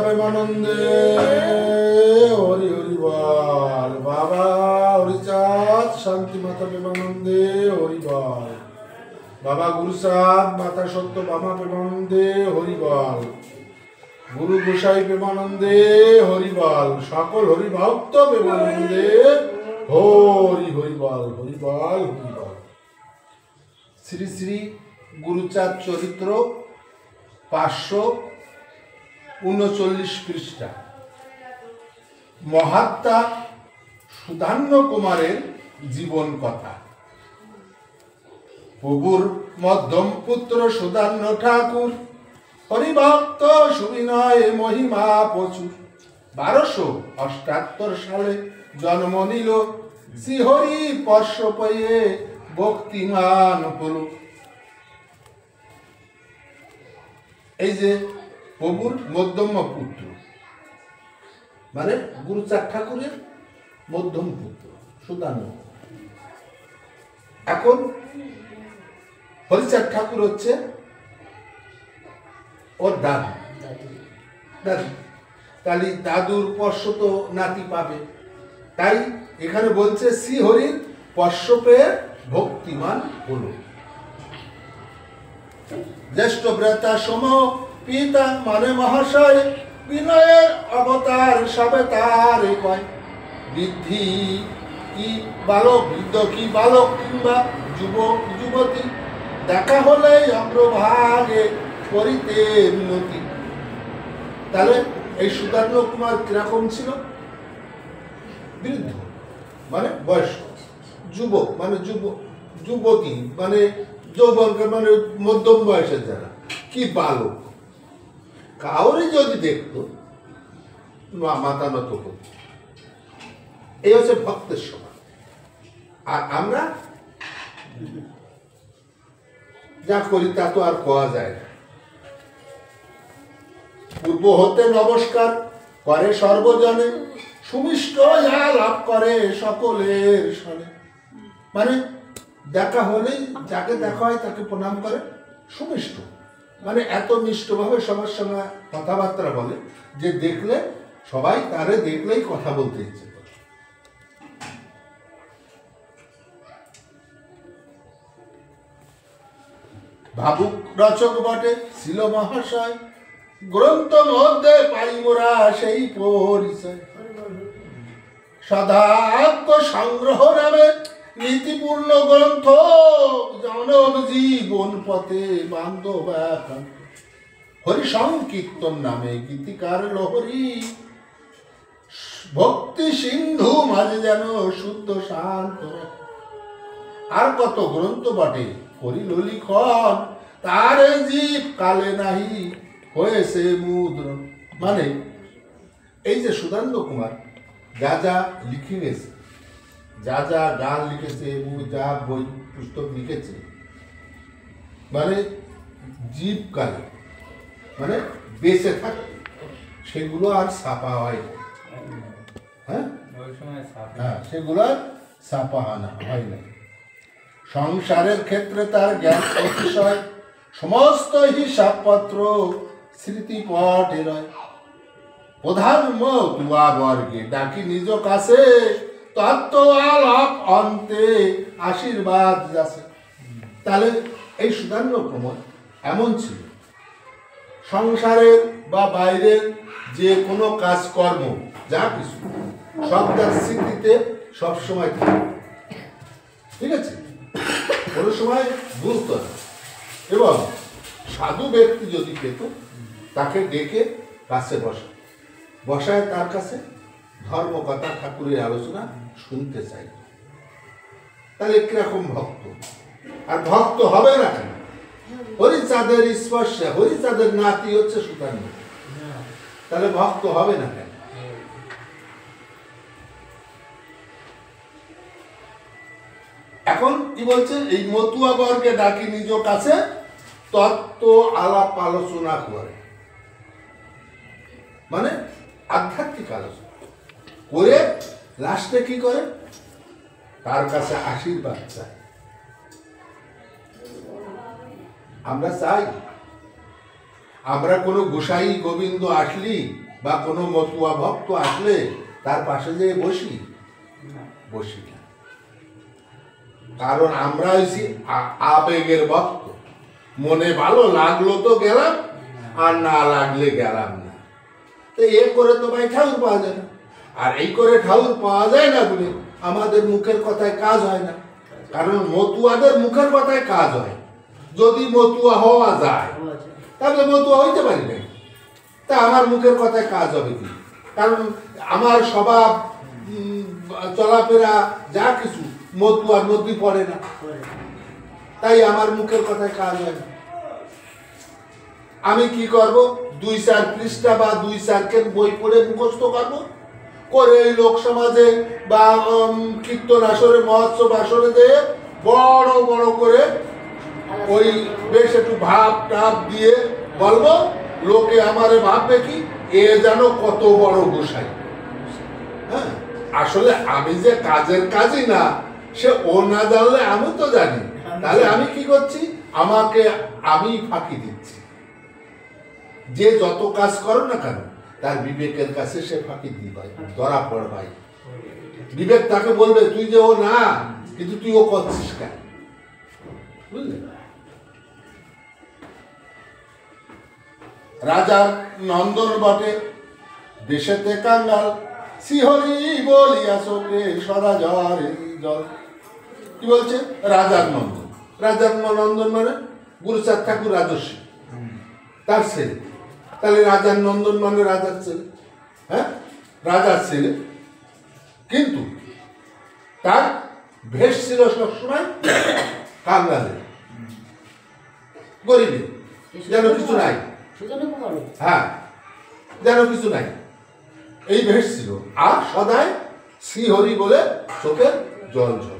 প্রেমানন্দে হরি হরি বল। বাবা হরিচাঁদ শান্তি মাতা প্রেমানন্দে হরি বল। বাবা গুরুচাঁদ মাতা সত্য বামা প্রেমানন্দে হরি বল। গুরু গোসাই প্রেমানন্দে হরি বল। সকল হরি ভক্ত প্রেমানন্দে হরি হরি বল, হরি বল, হরি বল। শ্রী শ্রী গুরুচাঁদ চরিত্র 539 পৃষ্ঠা। মহাত্মা সুধান্য কুমারের জীবন কথা। প্রভুর মধ্যম পুত্র সুধান্য ঠাকুর হরিভক্ত সুবিনয় মহিমা প্রচুর। 1278 সালে জন্ম নিল, শ্রীহরি পর্শ পেয়ে ভক্তিমান হল। এই যে প্রভুর মধ্যম পুত্র মানে গুরুচাঁদ ঠাকুরের মধ্যম পুত্র সুধান্য। এখন হরিচাঁদ ঠাকুর হচ্ছে ওর দাদু। তাহলে দাদুর পর্শ তো নাতি পাবে, তাই এখানে বলছে শ্রীহরির পর্শ পেয়ে ভক্তিমান হলো। জ্যেষ্ঠ ভ্রাতা সম পিতা মানে মহাশয়, বিনয়ের অবতার সবে তার কয়। বৃদ্ধি কি বালক, বৃদ্ধ কি বালক কিংবা যুবক যুবতী, দেখা হলে অগ্রভাগে করিতে মিনতি। তাহলে এই সুধান্য কুমার কিরকম ছিল? বৃদ্ধ মানে বয়স্ক, যুবক মানে যুবতী মানে যৌবন মানে মধ্যম বয়সের যারা, কি বালক। কাউরে যদি দেখতো মাথা নত করত। এই হচ্ছে ভক্তের স্বভাব। আর আমরা যা করি তা তো আর কোয়া যায় না। পূর্ব হতে নমস্কার করে সর্বজনে, সুমিষ্ট ইহা লাভ করে সকলের সনে। মানে দেখা হলেই যাকে দেখা হয় তাকে প্রণাম করে সুমিষ্ট, মানে এত মিষ্টভাবে সবার সঙ্গে কথাবার্তা বলে যে দেখলে সবাই তারে দেখলেই কথা বলতে ইচ্ছে করে। ভাবুক রচক বটে ছিল মহাশয়, গ্রন্থ মধ্যে পাই মোরা সেই পরিচয়। সদাত্ম সংগ্রহ নামে নীতিপূর্ণ গ্রন্থ, জনম জীবন পথে বান্ধব এখন। হরি সংকীর্তন নামে গীতিকার লহরী, ভক্তি সিন্ধু মাঝে যেন শুদ্ধ শান্ত। আর কত গ্রন্থ বটে করিল লিখন, তার জীব কালে নাহি হয়েছে মুদ্রণ। মানে এই যে সুধান্য কুমার যা যা লিখে গেছে, যা যা গান লিখেছে এবং যা বই পুস্তক লিখেছে, মানে জীবকালে মানে বেঁচে থাকে সেগুলো আর ছাপা হয় না। হ্যাঁ, সেগুলো আর ছাপা হয় না। সংসারের ক্ষেত্রে তার জ্ঞান অতিশয়, সমস্ত হিসাবপত্র স্মৃতিপটে রয়। প্রধান তুয়া বর্গে ডাকি নিজ কাছে, তত্ত্ব আলাপ অন্তে আশীর্বাদ যাচ্ছে। তাহলে এই সুধান্য কুমার এমন ছিল, সংসারের বা বাইরের যে কোনো কাজকর্ম যা কিছু সব তার স্মৃতিতে সবসময় থাকে। ঠিক আছে, কোনো সময় বুঝতো না। এবং সাধু ব্যক্তি যদি পেত তাকে ডেকে কাছে বসায় তার কাছে ধর্মকথা ঠাকুরের আলোচনা শুনতে চাই। তাহলে কিরকম ভক্ত? আর ভক্ত হবে না কেন? হরিচাঁদের স্পর্শে, হরিচাঁদের নাতি হচ্ছে সুধান্য, তাহলে ভক্ত হবে না কেন? এখন কি বলছে? এই মতুয়া বর্গে ডাকি নিজ কাছে, তত্ত্ব আলাপ আলোচনা করে, মানে আধ্যাত্মিক আলোচনা করে লাস্টে কি করে? তার কাছে আশীর্বাদ চায়। আমরা চাই আমরা কোনো গোসাই গোবিন্দ আসলি বা কোনো মতুয়া ভক্ত আসলে তার পাশে যেয়ে বসি না, কারণ আমরা হয়েছি আবেগের ভক্ত। মনে ভালো লাগলো তো গেলাম, আর না লাগলে গেলাম না। তো এ করে তো ভাই ঠাকুর পাওয়া যায় না, আর এই করে ঠাকুর পাওয়া যায় না বলে আমাদের মুখের কথায় কাজ হয় না। কারণ মতুয়াদের মুখের কথায় কাজ হয়। যদি মতুয়া হওয়া যায় তাহলে মতুয়া হইতে পারি না, তা আমার মুখের কথায় কাজ হবে কি? কারণ আমার স্বভাব, চলাফেরা যা কিছু মতুয়ার মধ্যে পড়ে না, তাই আমার মুখের কথায় কাজ হয় না। আমি কি করব? 2-4 পৃষ্ঠা বা 2-4 বই পড়ে মুখস্থ করবো, করে এই লোক সমাজে বা কীর্তন আসরে, মহোৎসব আসরে দিয়ে বড় বড় করে ওই বেশ একটু ভাব টাপ দিয়ে বলবো, লোকে আমারে ভাববে কি এ যেন কত বড় গোসাই। হ্যাঁ, আসলে আমি যে কাজের কাজই না, সে ও না জানলে আমি তো জানি। তাহলে আমি কি করছি? আমাকে আমি ফাঁকি দিচ্ছি। যে যত কাজ করো না কেন তার বিবেকের কাছে সে ফাঁকি দিয়ে ভাই ধরা পড় ভাই। বিবেক তাকে বলবে তুই যে ও না, কিন্তু তুই ও করছিস কেন? বুঝলি? রাজার নন্দন বটে দেশেতে কাঙ্গাল, শিহরি বলিয়া শোকে সদা জল। কি বলছে? রাজার নন্দন। রাজার নন্দন মানে গুরুচাঁদ ঠাকুর রাজস্বী, তার ছেলে। তাহলে রাজার নন্দন মানে রাজার ছেলে। হ্যাঁ, রাজার ছেলে, কিন্তু তার ভেষ ছিল সবসময় কাঙ্গালে, গরিবে, যেন কিছু নাই। হ্যাঁ, যেন কিছু নাই, এই ভেষ ছিল। আর সদাই শ্রীহরি বলে চোখের জল ঝল।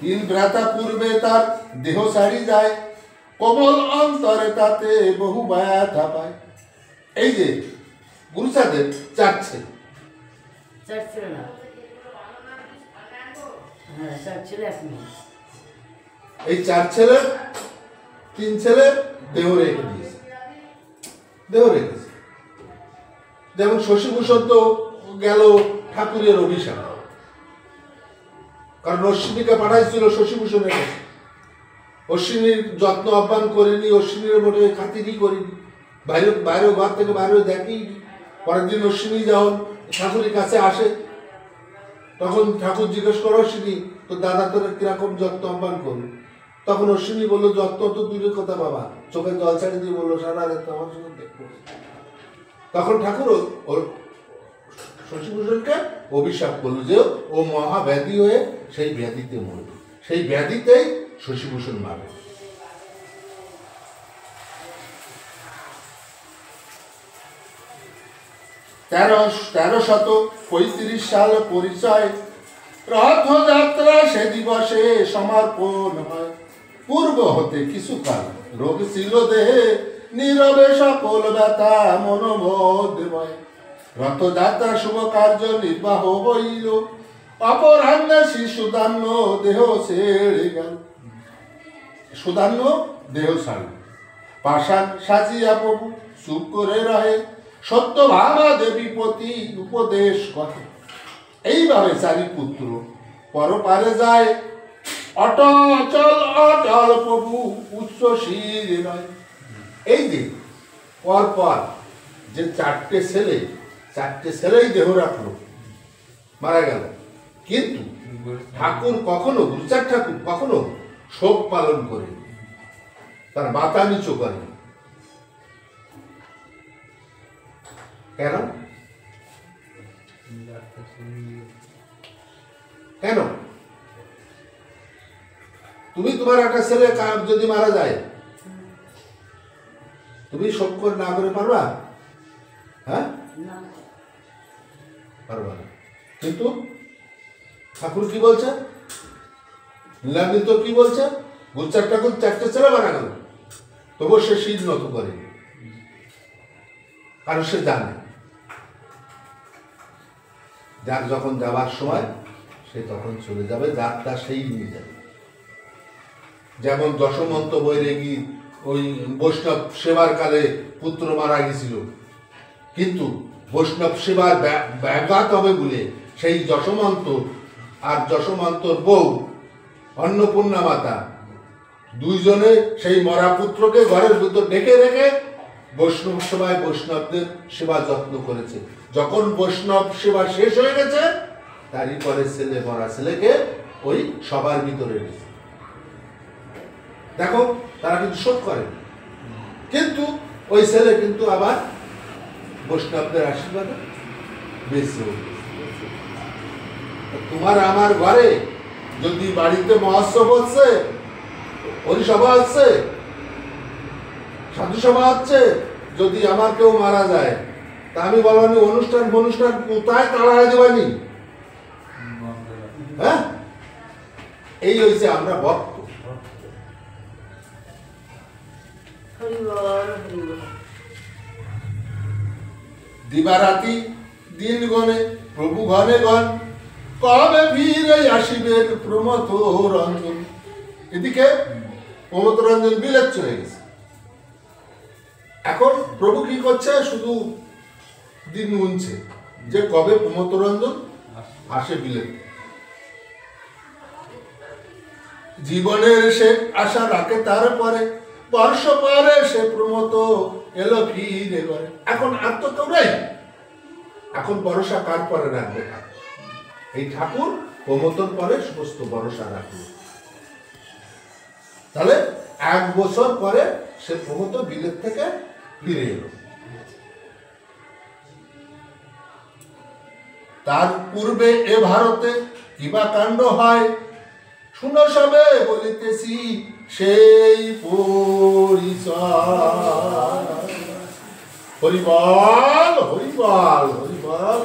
3 ভ্রাতা পূর্বে তার দেহ ছাড়ি যায়, কোমল অন্তরে তাতে বহু ব্যথা পায়। এই যে গুরুচাঁদের 4 ছেলে, এই 4 ছেলের 3 ছেলে দেহ রেখে দিয়েছে, দেহ রেখেছে। যেমন শশীভূষণ তো গেল ঠাকুরের অভিশাপ, কারণ অশ্বিনীকে পাঠাইছিল শশীভূষণের কাছে। অশ্বিনীর যত্ন আহ্বান করেনি, অশ্বিনীর মোটে খাতিরই করিনি, বাইরেও ঘর থেকে বাইরেও দেখেই। পরের দিন অশ্বিনী যখন ঠাকুরের কাছে আসে, তখন ঠাকুর জিজ্ঞেস করো, অশ্বিনী তো দাদা তোর কিরকম যত্ন আহ্বান করলো? তখন অশ্বিনী বললো, যত্ন তো দূরের কথা বাবা, চোখে জল ছাড়ি দিয়ে বললো সারা রাত আমার সঙ্গে দেখবো। তখন ঠাকুর ওর শশীভূষণকে অভিশাপ করলো যে ও মহাব্যাধি হয়ে সেই ব্যাধিতে মরবে, সেই ব্যাধিতেই শশীভূষণ মারবে। তেরোশত 35 পরিচয়, রথযাত্রা সে দিবসে সমর্পণ হয়। পূর্ব হতে কিছুকাল রোগ ছিল দেহে, নীরবে সকল ব্যথা মনোমোদময়। রথযাত্রা শুভ কার্য নির্বাহ হইল, অপরাহ্নে শ্রী সুদান্য দেহ ছেড়ে গেল। সুদান্য দেহ ছাড়ল, পাষাণ সাজিয়া প্রভু চুপ করে রহে, সত্য ভাবা দেবী পতি উপদেশ করে। এইভাবে 4 পুত্র পরপারে যায়, অটল প্রভু উচ্চ শির নয়। এই যে পরপর যে 4টে ছেলে, 4টে ছেলেই দেহ রাখলো, মারা গেল। কিন্তু ঠাকুর কখনো, গুরুচাঁদ ঠাকুর কখনো শোক পালন করে, তার মাথা নিচু করে। কেন? কেন? তুমি তোমার একটা ছেলে যদি মারা যায়, তুমি শোক করে না করে পারবা? হ্যাঁ, পারবা না। কিন্তু ঠাকুর কি বলছে? নীলাদ্রি তো কি বলছে? গুরুচাঁদ ঠাকুর 4টে ছেলে মারা গেল, তবু সে শির নত করে, কারণ সে জানে যার যখন যাবার সময় সে তখন চলে যাবে, যাত্রা সেই নিয়ে যাবে। যেমন দশমন্ত বৈরাগী ওই বৈষ্ণব সেবার কালে পুত্র মারা গেছিল, কিন্তু বৈষ্ণব সেবার ব্যাঘাত হবে বলে সেই যশোমন্ত আর যশোমন্তর বউ অন্নপূর্ণা মাতা দুইজনে সেই মরা পুত্রকে ঘরের ভিতর ডেকে রেখে বৈষ্ণব সেবায় বৈষ্ণবদের সেবা যত্ন করেছে। যখন বৈষ্ণব সেবা শেষ হয়ে গেছে, তারই পরে ছেলে মরা ছেলেকে ওই সবার ভিতরে রেখেছে। দেখো, তারা কিন্তু শোধ করে, কিন্তু ওই ছেলে কিন্তু আবার বৈষ্ণবদের আশীর্বাদে বেঁচে উঠবে। তোমার আমার ঘরে যদি বাড়িতে মহোৎসব হচ্ছে, হরিসভা হচ্ছে, সাধু সভা হচ্ছে, যদি আমার কেউ মারা যায়, তা আমি বলবানি অনুষ্ঠান কোথায় তাড়াই দেবানি? হ্যাঁ, এই হয়েছে আমরা ভক্ত। দিবারাতি দিন গণে প্রভু ঘনে গণ, কবে ফিরে আসিবেন প্রমথ রঞ্জন। এদিকে প্রমথ রঞ্জন বিলেত চলে গেছে। এখন প্রভু কি করছে? শুধু দিন গুনছে যে কবে প্রমথ রঞ্জন আসে বিলেত। জীবনের সে আশা রাখে, তারপরে বর্ষ পরে সে প্রমথ এলো ফিরে করে। এখন আর তো কেউ নেই, এখন ভরসা কার পরে রাখবে? এই ঠাকুর প্রমথর পরে সমস্ত ভরসা রাখবে। তাহলে 1 বছর পরে সে প্রমথ বিলেত থেকে ফিরে এলো। তার পূর্বে এ ভারতে কিবা কাণ্ড হয়, শুনো সবে বলিতেছি সেই পরিচয়। হরিবল হরিবল হরিবল।